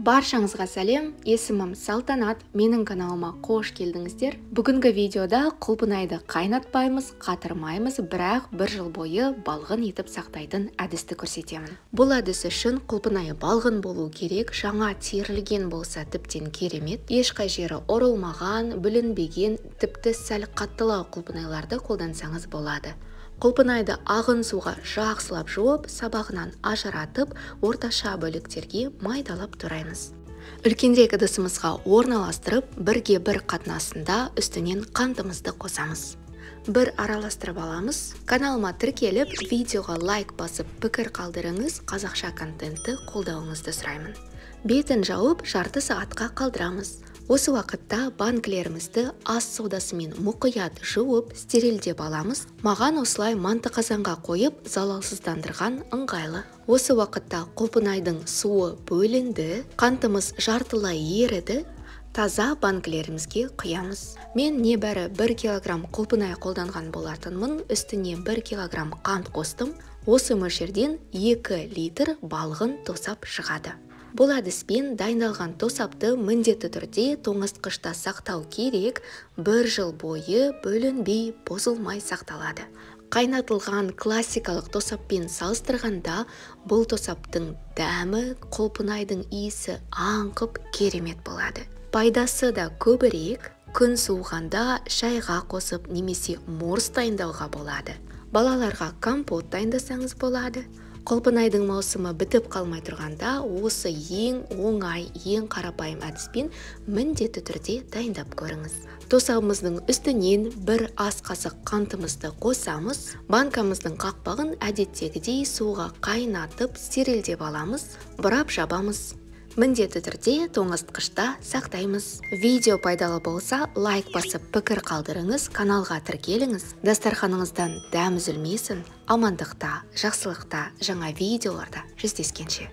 Баршаңызға сәлем, есімім Салтанат, менің каналыма қош келдіңіздер. Бүгінгі видеода құлпынайды қайнатпаймыз, қатырмаймыз, бірақ бір жыл бойы балғын етіп сақтайтын әдісті көрсетемін. Бұл әдіс үшін құлпынайы балғын болу керек, жаңа терілген болса тіптен керемет. Ешқай жері орылмаған, бүлінбеген, тіпті сәл қаттылау құлпынайларды қолдансаңыз болады. Құлпынайды ағын суға жақсылап жуып, сабағынан ажыратып, орташа бөліктерге майдалап тураймыз. Үлкенірек ыдысымызға орналастырып, бірге бір қатынасында үстінен қантымызды қосамыз. Бір араластырып аламыз. Каналыма тіркеліп, видеоға лайк басып, пікір қалдырыңыз, қазақша контентті қолдауыңызды сұраймын. Бетін жауып, жарты сағатқа қалдырамыз. Осы уақытта банкілерімізді ас содасымен мұқият жуып, стерилдеп аламыз. Маған осылай манты қазанға қойып, залалсыздандырған ыңғайлы. Осы уақытта құлпынайдың суы бөлінді, қантымыз жартылай еріді. Таза банкілерімізге құямыз. Мен небәрі 1 килограмм құлпынай қолданған болатынмын, үстіне 1 килограмм қант қостым. Осы мөлшерден 2 литр балғын тосап шығады. Бұл әдіспен дайындалған тосапты міндетті түрде тоңазытқышта сақтау керек, 1 жыл бойы бөлінбей, бұзылмай сақталады. Қайнатылған классикалық тосаппен салыстырғанда бұл тосаптың дәмі, құлпынайдың иісі аңқып керемет болады. Пайдасы да көбірек, күн суығанда шайға қосып немесе морс дайындауға болады. Балаларға компот дайындасаңыз болады. Құлпынайдың маусымы бітіп қалмай тұрғанда осы ең оңай, ең қарапайым әдіспен міндетті түрде дайындап көріңіз. Тосабымыздың үстінен 1 ас қасық қантымызды қосамыз. Банкамыздың қақпағын әдеттегідей суға қайнатып, стерилдеп аламыз, бұрап жабамыз. Міндетті түрде тоңазытқышта сақтаймыз. Видео пайдалы болса, лайк басып пікір қалдырыңыз, каналға тіркеліңіз. Дастарханыңыздан дәм үзілмесін. Амандықта, жақсылықта, жаңа видеоларда жүздескенше.